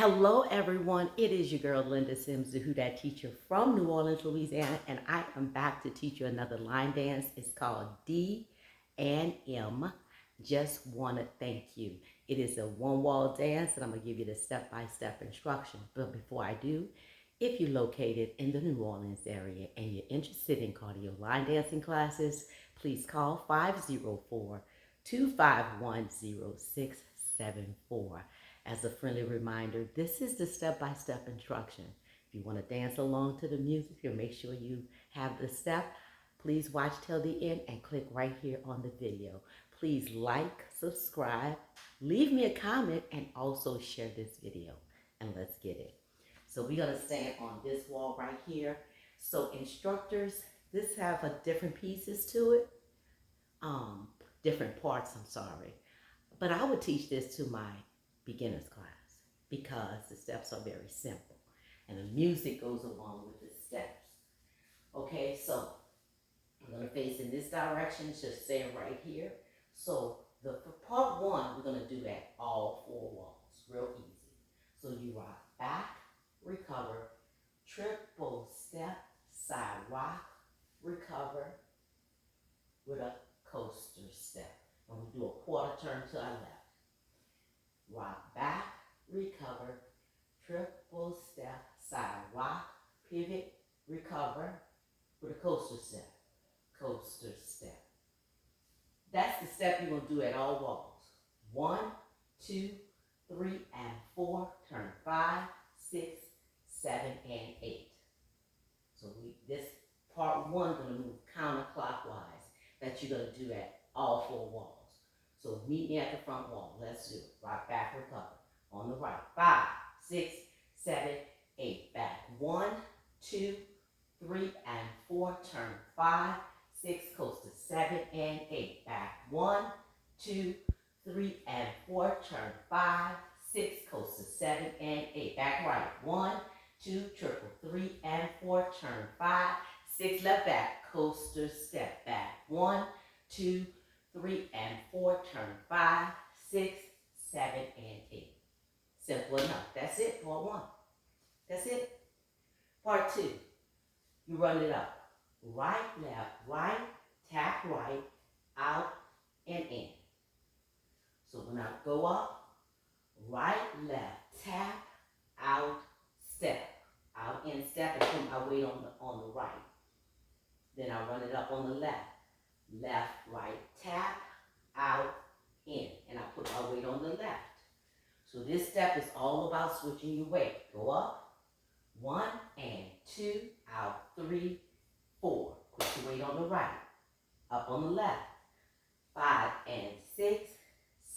Hello, everyone. It is your girl, Linda Sims, the Who Dat teacher from New Orleans, Louisiana, and I am back to teach you another line dance. It's called D and M. Just want to thank you. It is a one-wall dance, and I'm going to give you the step-by-step instruction. But before I do, if you're located in the New Orleans area and you're interested in cardio line dancing classes, please call 504-251-0674. As a friendly reminder, this is the step-by-step instruction. If you want to dance along to the music or make sure you have the step, please watch till the end and click right here on the video. Please like, subscribe, leave me a comment, and also share this video. And let's get it. So we're going to stand on this wall right here. So instructors, this have a different pieces to it. Different parts, I'm sorry. But I would teach this to my beginner's class because the steps are very simple and the music goes along with the steps. Okay, so I'm going to face in this direction, just stay right here. So for part one, we're going to do that all four walls, real easy. So you rock back, recover, triple step, side rock, recover with a coaster step. And we do a quarter turn to our left. Rock back, recover, triple step, side rock, pivot, recover with a coaster step. Coaster step. That's the step you're going to do at all walls. 1, 2, 3, and 4. Turn 5, 6, 7, and 8. So this part one going to move counterclockwise. That you're going to do at all four walls. So meet me at the front wall. Let's do it. Rock back, recover. On the right. 5, 6, 7, 8. Back. 1, 2, 3, and 4. Turn 5, 6, coast to 7 and 8. Back. 1, 2, 3, and 4. Turn 5, 6, coast to 7 and 8. Back right. 1, 2, triple 3 and 4. Turn 5, 6, left back. Coaster step back. 1, 2, 3, and 4. Turn 5, 6, 7, and 8. Simple enough. That's it. Part one. That's it. Part two. You run it up. Right, left, right, tap right, out, and in. So when I go up, right, left, tap, out, step. Out, in, step, and put my weight on the right. Then I run it up on the left. Left, right, tap, out, in. And I put my weight on the left. So this step is all about switching your weight. Go up, 1 and 2, out, 3, 4. Put your weight on the right. Up on the left. 5 and 6,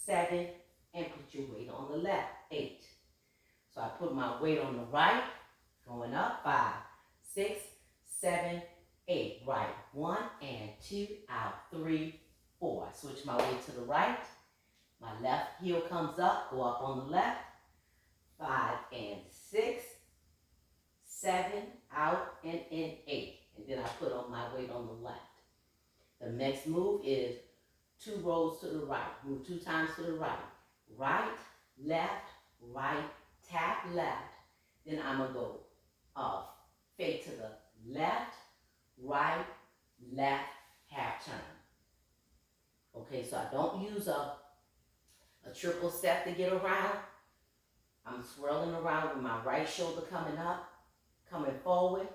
7, and put your weight on the left. 8. So I put my weight on the right, going up, 5, 6, 7, 8. Right, 1 and 2, out, 3, 4. I switch my weight to the right. My left heel comes up, go up on the left. 5 and 6, 7, out, and in, 8. And then I put on my weight on the left. The next move is 2 rolls to the right. Move 2 times to the right. Right, right, tap left. Then I'm going to go fade to the left, right, left, half turn. Okay, so I don't use a triple step to get around. I'm swirling around with my right shoulder coming up, coming forward,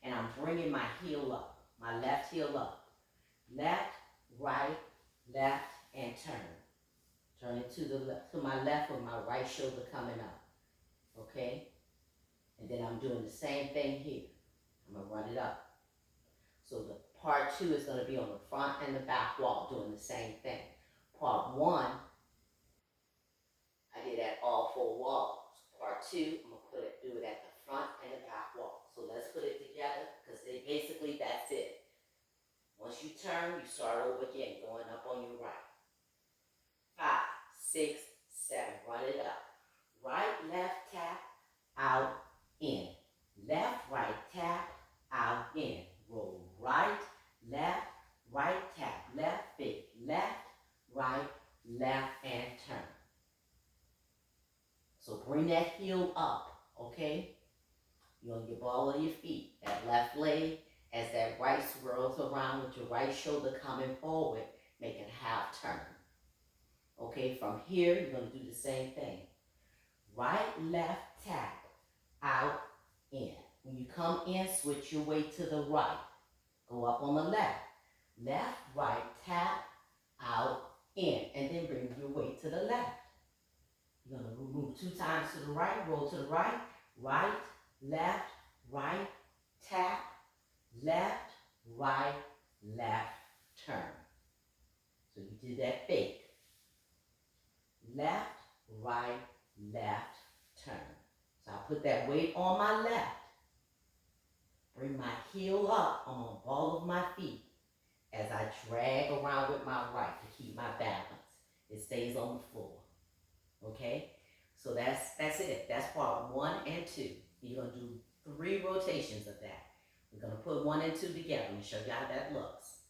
and I'm bringing my heel up, my left heel up. Left, right, left, and turn. Turn it to my left with my right shoulder coming up. Okay? And then I'm doing the same thing here. I'm going to run it up. So the part two is going to be on the front and the back wall doing the same thing. Part one, I did at all 4 walls. Part two, I'm going to do it at the front and the back wall. So let's put it together because basically that's it. Once you turn, you start over again, going up on your right. 5, 6, 7, run it up. Right, left, tap, out, in. Left, right, tap, out, in. Roll right, tap, left, big, left, right, left, and turn. So bring that heel up, okay? You're on your ball of your feet. That left leg, as that right swirls around with your right shoulder coming forward, make it half turn. Okay, from here, you're going to do the same thing. Right, left, tap, out, in. When you come in, switch your weight to the right. Go up on the left. Left, right, tap, out, in. And then bring your weight to the left. You're going to move 2 times to the right, roll to the right, right, tap, left, right, left, turn. So you did that fake. Left, right, left, turn. So I put that weight on my left. Bring my heel up on the ball of my feet as I drag around with my right to keep my balance. It stays on the floor. Okay? So that's it. That's part 1 and 2. You're going to do 3 rotations of that. We're going to put 1 and 2 together. Let me show you how that looks.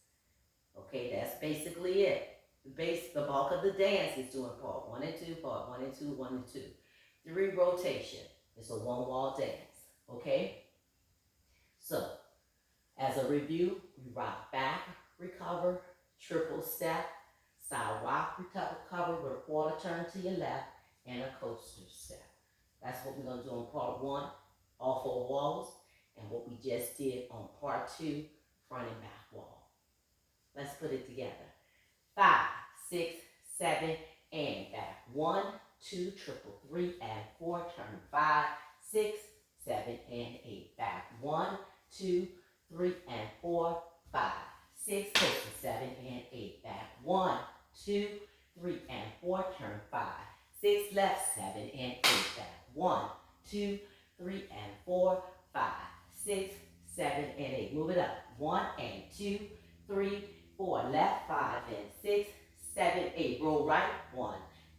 Okay, that's basically it. The bulk of the dance is doing part 1 and 2, part 1 and 2, 1 and 2. 3 rotation. It's a 1-wall dance. Okay? So, as a review, we rock back, recover, triple step, side rock, recover with a quarter turn to your left, and a coaster step. That's what we're going to do on part 1, all 4 walls, and what we just did on part 2, front and back wall. Let's put it together. 5, 6, 7, and back. 1, 2, triple 3, and 4, turn 5, 6, 7, and 8. Back. 1, 2, 3, and 4, 5, 6, coaster 7, and 8. Back. 1, 2, 3, and 4, turn 5, 6, left, 7, and 8. Back. 1, 2, 3, and 4, 5, 6, 7, and 8. Move it up. 1 and 2, 3, 4. Left, 5, and 6, 7, 8. Roll right. 1,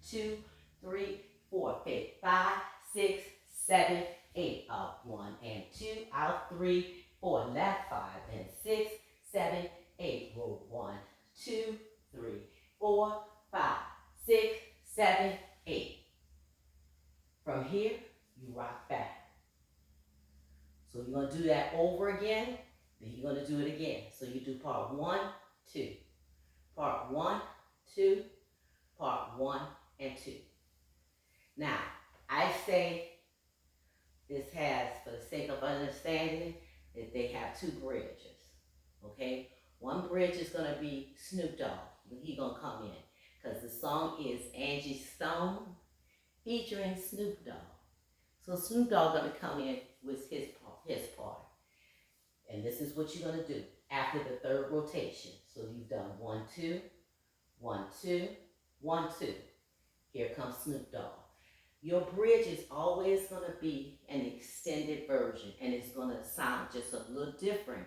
2, 3, 4. Pick 5, 6, 7, 8. Up. 1 and 2. Out. 3, 4. Left, 5, and 6, 7, 8. Roll 1, 2, 3, 4, 5, 6, 7, 8. From here, you rock back. So you're going to do that over again, then you're going to do it again. So you do part 1, 2. Part 1, 2, part 1, and 2. Now, I say this has, for the sake of understanding, that they have 2 bridges, okay? One bridge is going to be Snoop Dogg. He's going to come in because the song is Angie Stone featuring Snoop Dogg. So Snoop Dogg going to come in with his part. And this is what you're going to do after the 3rd rotation. So you've done 1, 2, 1, 2, 1, 2. Here comes Snoop Dogg. Your bridge is always going to be an extended version, and it's going to sound just a little different,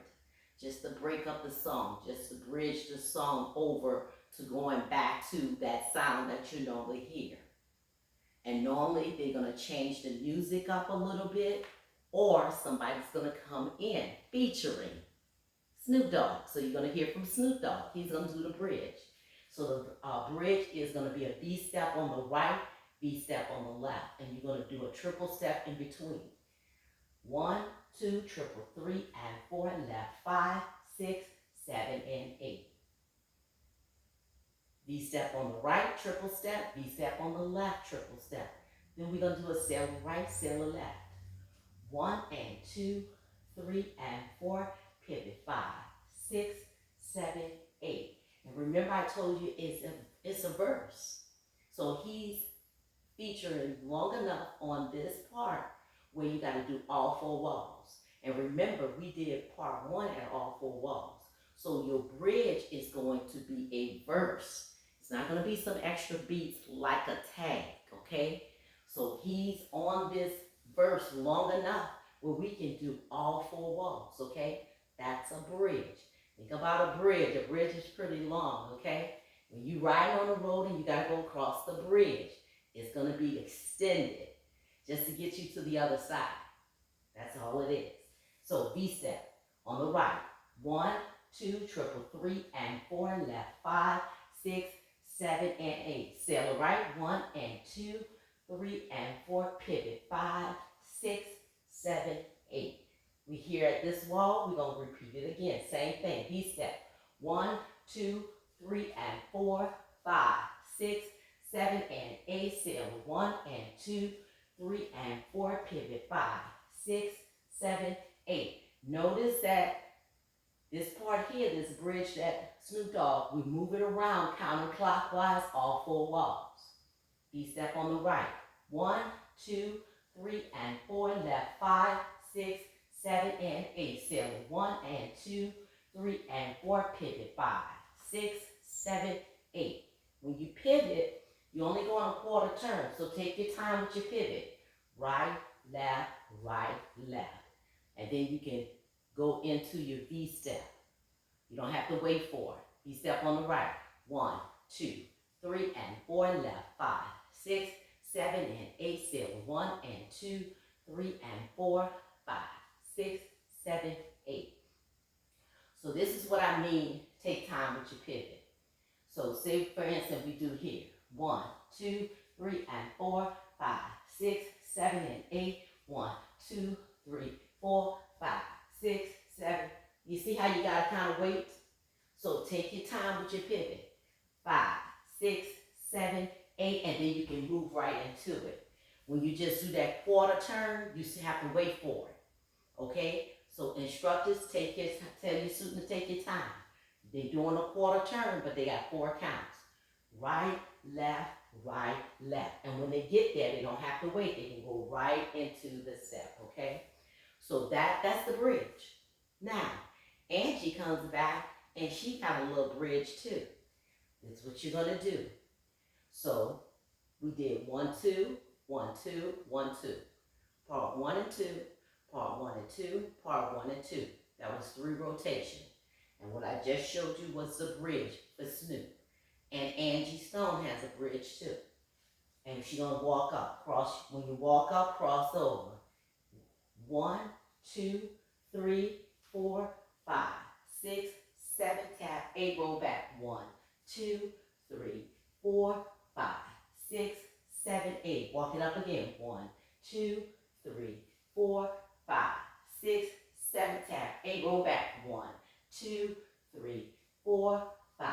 just to break up the song, just to bridge the song over to going back to that sound that you normally hear. And normally they're going to change the music up a little bit, or somebody's going to come in featuring Snoop Dogg. So you're going to hear from Snoop Dogg. He's going to do the bridge. So the bridge is going to be a B step on the right, B step on the left. And you're going to do a triple step in between. 1, 2, triple 3, and 4, left, 5, 6, 7, and 8. B step on the right, triple step, B step on the left, triple step. Then we're going to do a sailor right, sailor left. 1 and 2, 3 and 4, pivot 5, 6, 7, 8. And remember I told you it's a verse. So he's featuring long enough on this part where you got to do all 4 walls. And remember, we did part 1 at all 4 walls. So your bridge is going to be a verse. It's not going to be some extra beats like a tag, okay? So he's on this verse long enough where we can do all 4 walls, okay? That's a bridge. Think about a bridge. A bridge is pretty long, okay? When you ride on the road and you got to go across the bridge, it's going to be extended just to get you to the other side. That's all it is. So B step on the right. 1, 2, triple 3, and 4, left, 5, 6, 7, and 8. Sailor right, 1 and 2, 3, and 4, pivot. 5, 6, 7, 8. We here at this wall, we're going to repeat it again. Same thing, V-step. 1, 2, 3, and 4, 5, 6, 7, and 8. Seal 1 and 2, 3, and 4, pivot. 5, 6, 7, 8. Notice that this part here, this bridge that Snoop Dogg, we move it around counterclockwise all 4 walls. V-step on the right. 1, 2, 3, and 4. Left. 5, 6, 7, and 8. Seal 1 and 2, 3, and 4. Pivot. 5, 6, 7, 8. When you pivot, you only go on a quarter turn. So take your time with your pivot. Right, left, left. And then you can go into your V-step. You don't have to wait for it. V-step on the right. 1, 2, 3, and 4. Left. 5, 6, 7, and 8. Seal 1 and 2, 3, and 4. 5, 6, 7, 8. So this is what I mean, take time with your pivot. So say, for instance, we do here. 1, 2, 3, and 4. 5, 6, 7, and 8. 1, 2, 3, 4, 5, 6, 7. You see how you got to kind of wait? So take your time with your pivot. 5, 6, 7, 8, and then you can move right into it. When you just do that quarter turn, you have to wait for it. Okay? So instructors, tell your students to take your time. They're doing a quarter turn, but they got 4 counts. Right, left, left. And when they get there, they don't have to wait. They can go right into the step, okay? So that's the bridge. Now, Angie comes back, and she got a little bridge too. That's what you're going to do. So we did 1, 2, 1, 2, 1, 2. Part 1 and 2, part 1 and 2, part 1 and 2. That was 3 rotations. And what I just showed you was the bridge for Snoop. And Angie Stone has a bridge too. And she's going to walk up. When you walk up, cross over. 1, 2, 3, 4, 5, 6, 7, tap, 8, roll back. 1, 2, 3, 4, 5, 6, 7, 8. Walk it up again. 1, 2, 3, 4, 5, 6, 7, tap, 8, roll back. 1, 2, 3, 4, 5,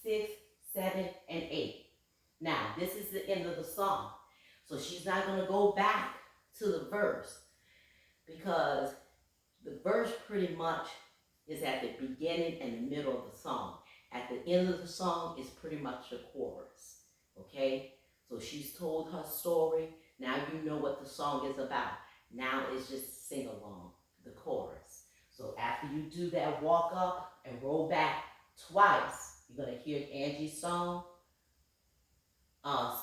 6, 7, and 8. Now, this is the end of the song. So she's not going to go back to the verse because the verse pretty much is at the beginning and the middle of the song. At the end of the song is pretty much the chorus. Okay? So she's told her story. Now you know what the song is about. Now it's just sing along, the chorus. So after you do that walk up and roll back twice, you're going to hear Angie's song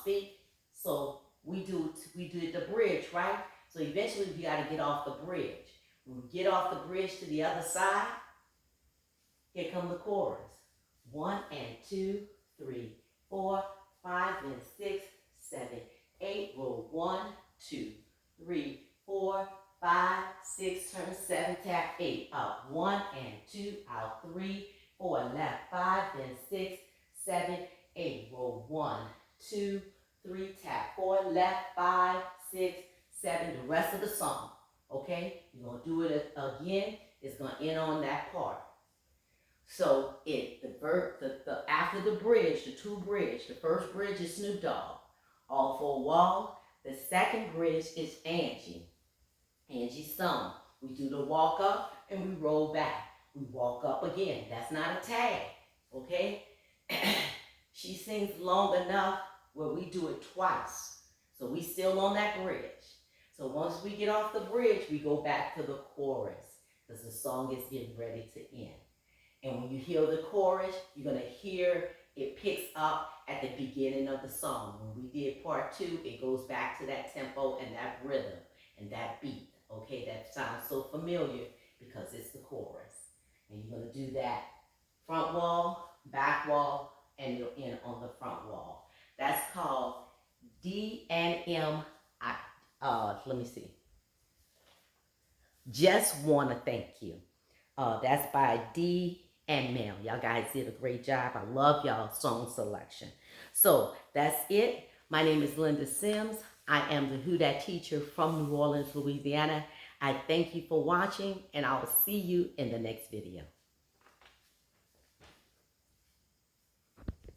speak. So we do the bridge, right? So eventually we got to get off the bridge. When we get off the bridge to the other side, here come the chorus. 1 and 2, 3, 4, 5, and 6, 7, 8. Roll 1, 2, 3, 4, 5, 6, turn 7, tap 8. Out 1 and 2, out 3, 4, left 5, then 6, 7, 8. Roll 1, 2, 3, tap 4, left 5, 6, 7. The rest of the song. Okay? You're going to do it again. It's going to end on that part. So after the bridge, the 2 bridge, the first bridge is Snoop Dogg, all 4 walls. The second bridge is Angie Stone. We do the walk up and we roll back. We walk up again. That's not a tag, okay? She sings long enough where we do it twice. So we still on that bridge. So once we get off the bridge, we go back to the chorus because the song is getting ready to end. And when you hear the chorus, you're going to hear it picks up at the beginning of the song. When we did part 2, it goes back to that tempo and that rhythm and that beat. Okay, that sounds so familiar because it's the chorus. And you're going to do that front wall, back wall, and it'll end on the front wall. That's called D and M. Let me see. Just Want to Thank You. That's by D and Mel. Y'all guys did a great job. I love y'all song selection. So that's it. My name is Linda Sims. I am the Who Dat teacher from New Orleans, Louisiana. I thank you for watching, and I'll see you in the next video.